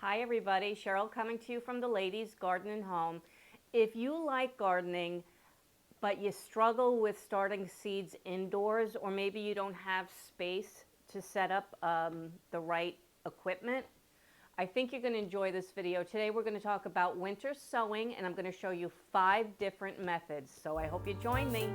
Hi everybody, Cheryl coming to you from the Ladies Garden and Home. If you like gardening, but you struggle with starting seeds indoors, or maybe you don't have space to set up the right equipment, I think you're going to enjoy this video. Today we're going to talk about winter sowing, and I'm going to show you 5 different methods. So I hope you join me.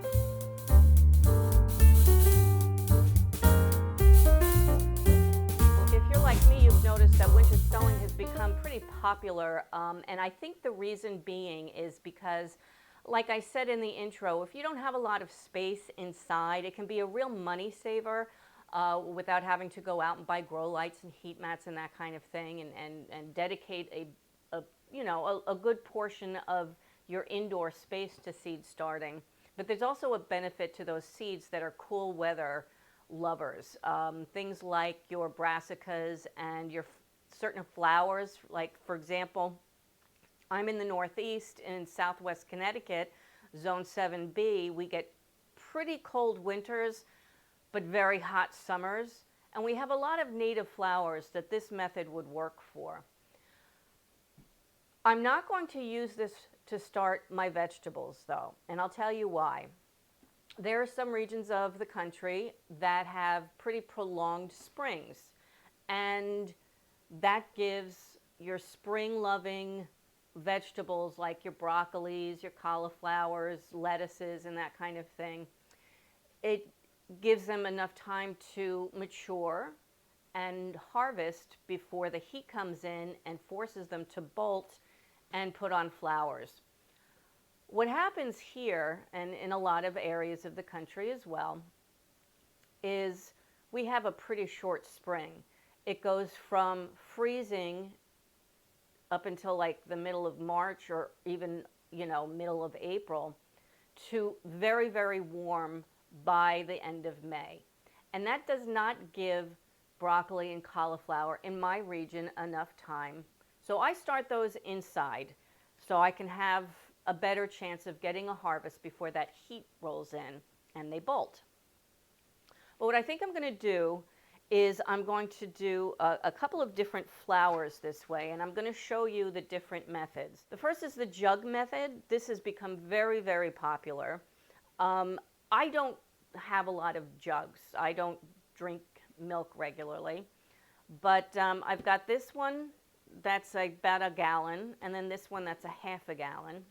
If you're like me, you've noticed that winter sowing has become pretty popular, and I think the reason being is because, like I said in the intro, if you don't have a lot of space inside, it can be a real money saver without having to go out and buy grow lights and heat mats and that kind of thing, and dedicate a good portion of your indoor space to seed starting. But there's also a benefit to those seeds that are cool weather lovers. Things like your brassicas and your certain flowers, like for example, I'm in the Northeast in Southwest Connecticut, Zone 7B. We get pretty cold winters, but very hot summers. And we have a lot of native flowers that this method would work for. I'm not going to use this to start my vegetables though, and I'll tell you why. There are some regions of the country that have pretty prolonged springs, and that gives your spring-loving vegetables like your broccolis, your cauliflowers, lettuces, and that kind of thing, it gives them enough time to mature and harvest before the heat comes in and forces them to bolt and put on flowers. What happens here, and in a lot of areas of the country as well, is we have a pretty short spring. It goes from freezing up until like the middle of March, or even, middle of April, to very, very warm by the end of May. And that does not give broccoli and cauliflower in my region enough time. So I start those inside so I can have a better chance of getting a harvest before that heat rolls in and they bolt. But what I think I'm going to do is I'm going to do a couple of different flowers this way, and I'm going to show you the different methods. The first is the jug method. This has become very, very popular. I don't have a lot of jugs. I don't drink milk regularly, but I've got this one that's about a gallon, and then this one that's a half a gallon.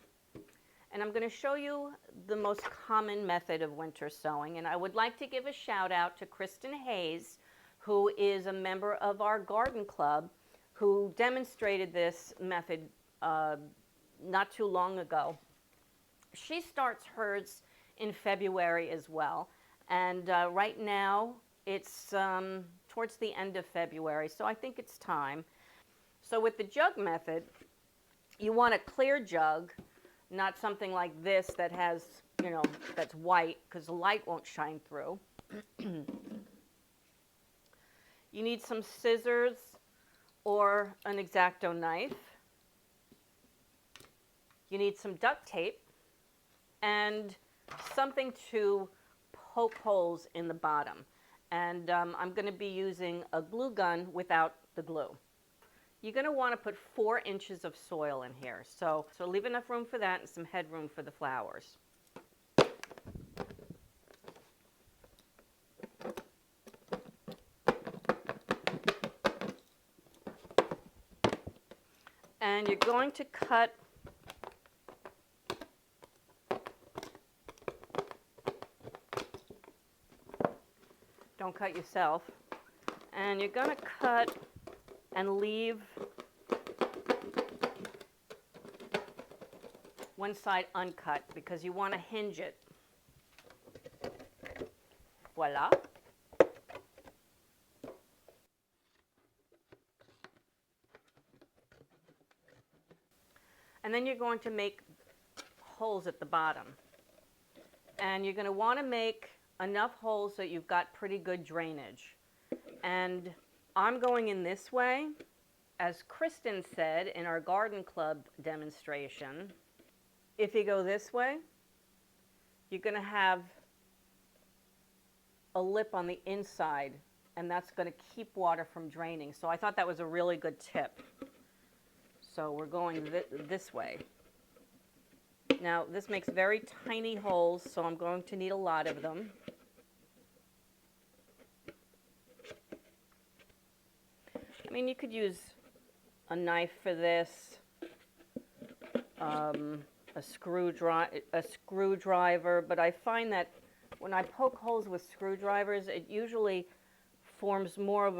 And I'm going to show you the most common method of winter sowing. And I would like to give a shout out to Kristen Hayes, who is a member of our garden club, who demonstrated this method not too long ago. She starts hers in February as well. And right now it's towards the end of February, so I think it's time. So with the jug method, you want a clear jug, not something like this that has, that's white, because the light won't shine through. You need some scissors or an X-Acto knife. You need some duct tape and something to poke holes in the bottom. And I'm going to be using a glue gun without the glue. You're going to want to put 4 inches of soil in here. So leave enough room for that and some headroom for the flowers. And you're going to cut don't cut yourself. And you're going to cut and leave one side uncut because you want to hinge it. Voila. And then you're going to make holes at the bottom. And you're going to want to make enough holes so you've got pretty good drainage. And I'm going in this way. As Kristen said in our garden club demonstration, if you go this way, you're going to have a lip on the inside, and that's going to keep water from draining. So I thought that was a really good tip. So we're going this way. Now this makes very tiny holes, so I'm going to need a lot of them. I mean, you could use a knife for this, a screwdriver, but I find that when I poke holes with screwdrivers, it usually forms more of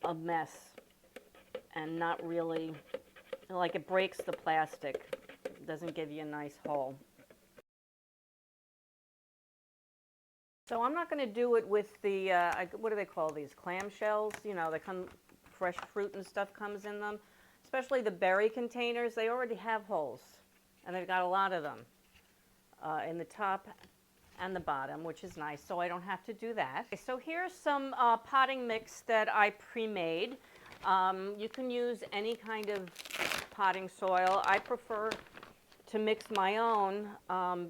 a mess and not really, like, it breaks the plastic. It doesn't give you a nice hole. So I'm not going to do it with the, what do they call these, clamshells? You know, they come, fresh fruit and stuff comes in them. Especially the berry containers, they already have holes. And they've got a lot of them in the top and the bottom, which is nice, so I don't have to do that. Okay, so here's some potting mix that I pre-made. You can use any kind of potting soil. I prefer to mix my own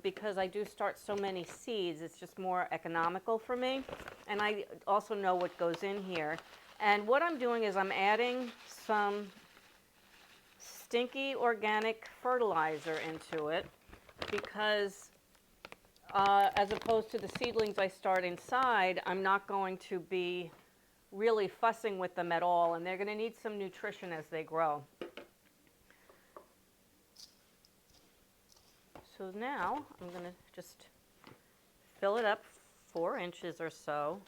because I do start so many seeds. It's just more economical for me. And I also know what goes in here. And what I'm doing is I'm adding some stinky organic fertilizer into it because as opposed to the seedlings I start inside, I'm not going to be really fussing with them at all, and they're going to need some nutrition as they grow. So now I'm going to just fill it up 4 inches or so.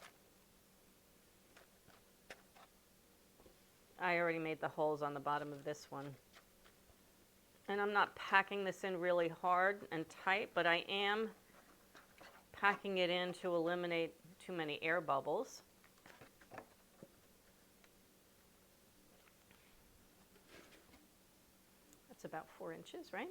I already made the holes on the bottom of this one. And I'm not packing this in really hard and tight, but I am packing it in to eliminate too many air bubbles. That's about 4 inches, right?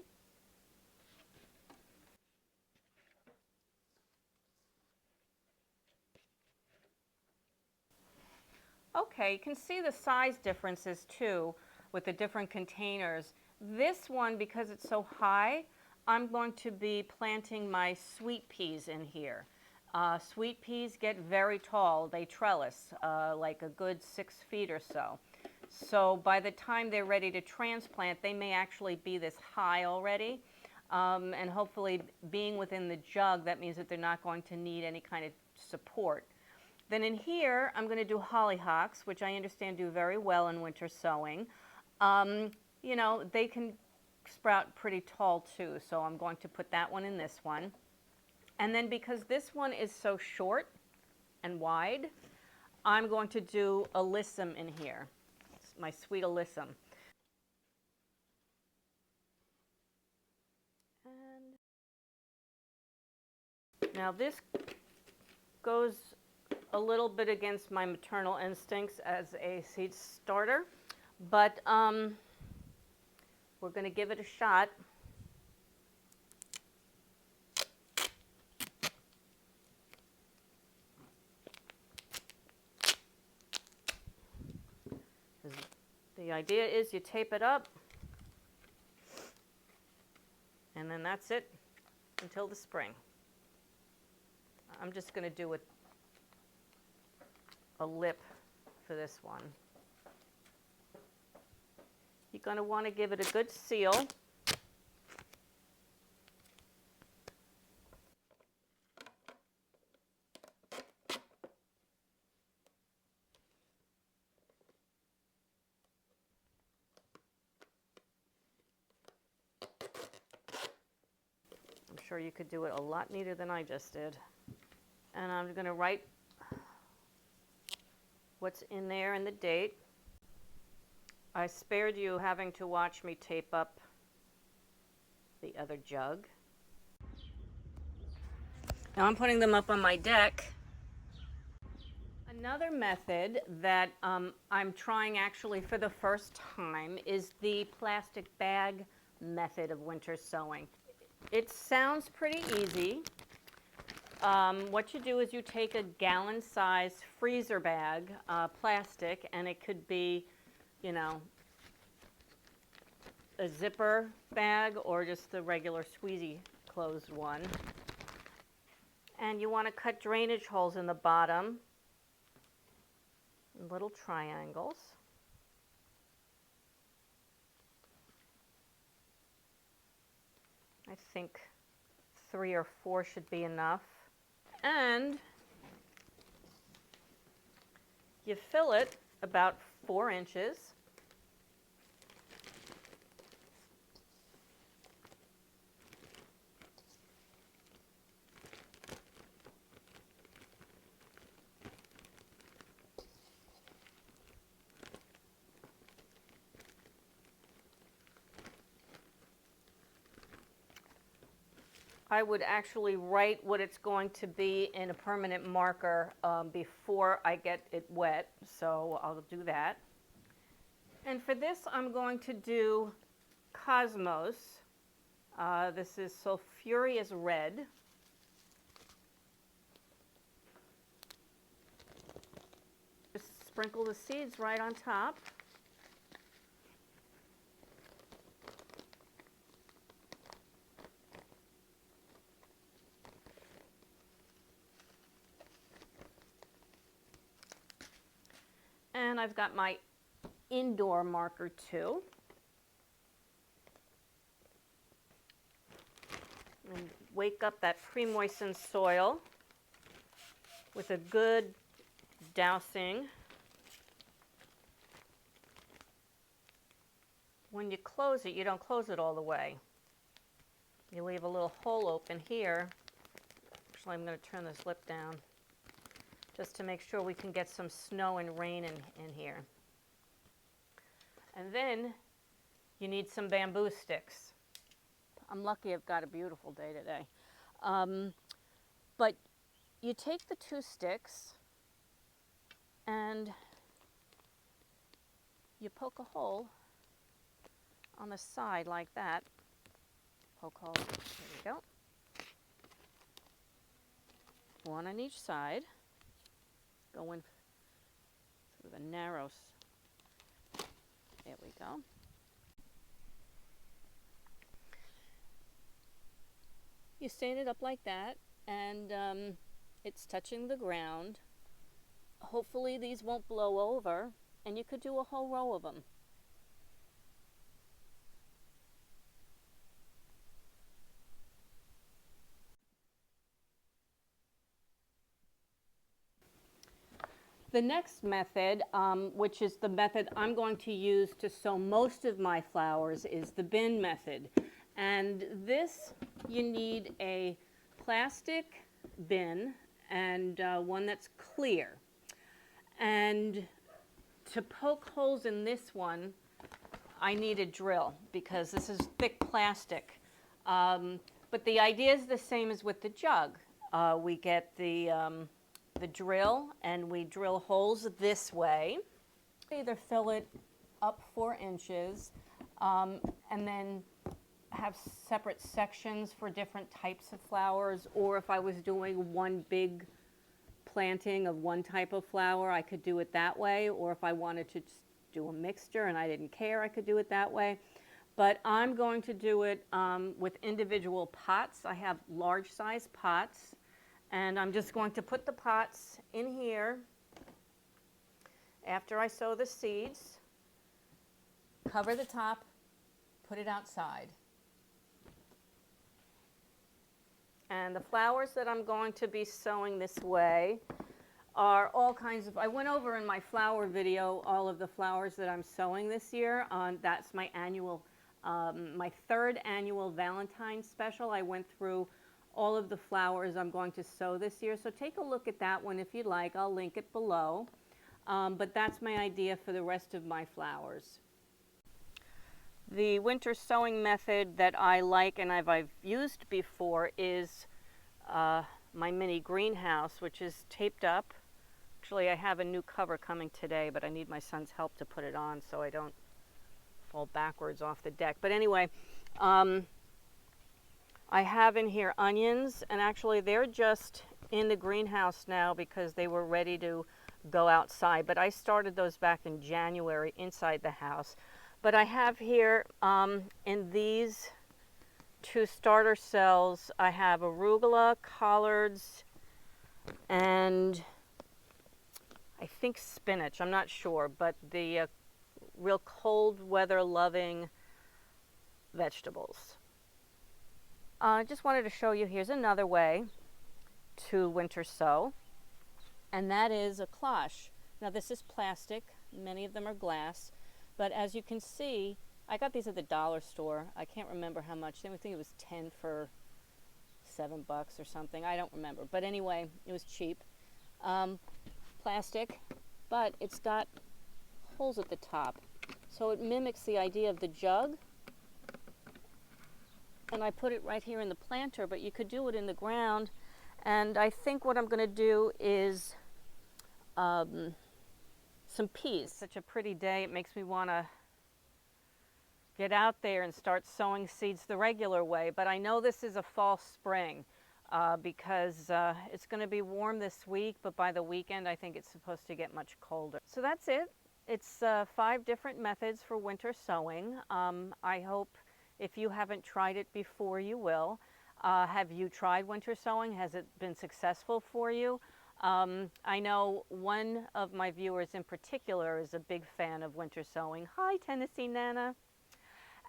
Okay, you can see the size differences too with the different containers. This one, because it's so high, I'm going to be planting my sweet peas in here. Sweet peas get very tall. They trellis like a good 6 feet or so. So by the time they're ready to transplant, they may actually be this high already. And hopefully being within the jug, that means that they're not going to need any kind of support. Then in here, I'm going to do hollyhocks, which I understand do very well in winter sowing. You know, they can sprout pretty tall too, so I'm going to put that one in this one. And then because this one is so short and wide, I'm going to do alyssum in here, my sweet alyssum. And now this goes a little bit against my maternal instincts as a seed starter, but we're going to give it a shot. The idea is you tape it up, and then that's it until the spring. I'm just going to do a lip for this one. You're going to want to give it a good seal. I'm sure you could do it a lot neater than I just did. And I'm going to write what's in there and the date. I spared you having to watch me tape up the other jug. Now I'm putting them up on my deck. Another method that I'm trying actually for the first time is the plastic bag method of winter sowing. It sounds pretty easy. What you do is you take a gallon-size freezer bag, plastic, and it could be, you know, a zipper bag or just the regular squeezy closed one. And you want to cut drainage holes in the bottom, little triangles. I think 3 or 4 should be enough. And you fill it about 4 inches. I would actually write what it's going to be in a permanent marker before I get it wet, so I'll do that. And for this, I'm going to do Cosmos. This is Sulfurious Red. Just sprinkle the seeds right on top. And I've got my indoor marker too. And wake up that pre-moistened soil with a good dousing. When you close it, you don't close it all the way. You leave a little hole open here. Actually, I'm going to turn this lip down just to make sure we can get some snow and rain in here. And then you need some bamboo sticks. I'm lucky I've got a beautiful day today. But you take the 2 sticks and you poke a hole on the side like that. Poke hole, there we go. 1 on each side. Go in through the narrow. There we go. You stand it up like that, and it's touching the ground. Hopefully these won't blow over, and you could do a whole row of them. The next method, which is the method I'm going to use to sow most of my flowers, is the bin method. And this, you need a plastic bin and one that's clear. And to poke holes in this one, I need a drill because this is thick plastic. But the idea is the same as with the jug. We get the drill and we drill holes this way. Either fill it up 4 inches and then have separate sections for different types of flowers, or if I was doing one big planting of one type of flower, I could do it that way, or if I wanted to just do a mixture and I didn't care, I could do it that way. But I'm going to do it with individual pots. I have large size pots. And I'm just going to put the pots in here after I sow the seeds, cover the top, put it outside. And the flowers that I'm going to be sowing this way are all kinds of, I went over in my flower video all of the flowers that I'm sowing this year. That's my annual, my 3rd annual Valentine's special. I went through all of the flowers I'm going to sow this year. So take a look at that one if you'd like. I'll link it below. But that's my idea for the rest of my flowers. The winter sowing method that I like and I've used before is my mini greenhouse, which is taped up. Actually, I have a new cover coming today, but I need my son's help to put it on so I don't fall backwards off the deck. But anyway, I have in here onions, and actually they're just in the greenhouse now because they were ready to go outside. But I started those back in January inside the house. But I have here in these 2 starter cells, I have arugula, collards, and I think spinach. I'm not sure, but the real cold weather loving vegetables. I just wanted to show you, here's another way to winter sow, and that is a cloche. Now this is plastic, many of them are glass, but as you can see, I got these at the dollar store. I can't remember how much. I think it was 10 for $7 or something. I don't remember, but anyway, it was cheap. Plastic, but it's got holes at the top, so it mimics the idea of the jug. And I put it right here in the planter, but you could do it in the ground. And I think what I'm going to do is some peas. It's such a pretty day, it makes me want to get out there and start sowing seeds the regular way. But I know this is a false spring because it's going to be warm this week, but by the weekend I think it's supposed to get much colder. So that's it. It's 5 different methods for winter sowing. I hope if you haven't tried it before, you will. Have you tried winter sowing? Has it been successful for you? I know one of my viewers in particular is a big fan of winter sowing. Hi, Tennessee Nana.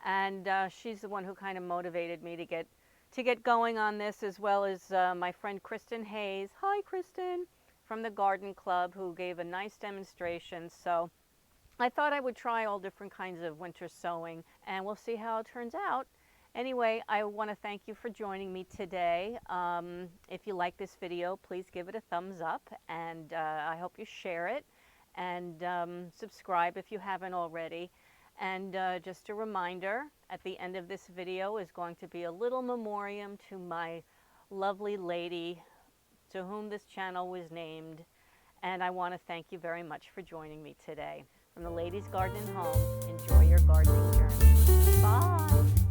And she's the one who kind of motivated me to get going on this, as well as my friend Kristen Hayes. Hi, Kristen, from the Garden Club, who gave a nice demonstration. So I thought I would try all different kinds of winter sowing, and we'll see how it turns out. Anyway, I want to thank you for joining me today. If you like this video, please give it a thumbs up, and I hope you share it, and subscribe if you haven't already. And just a reminder, at the end of this video is going to be a little memoriam to my lovely lady to whom this channel was named, and I want to thank you very much for joining me today. From the Ladies Garden and Home, enjoy your gardening journey. Bye!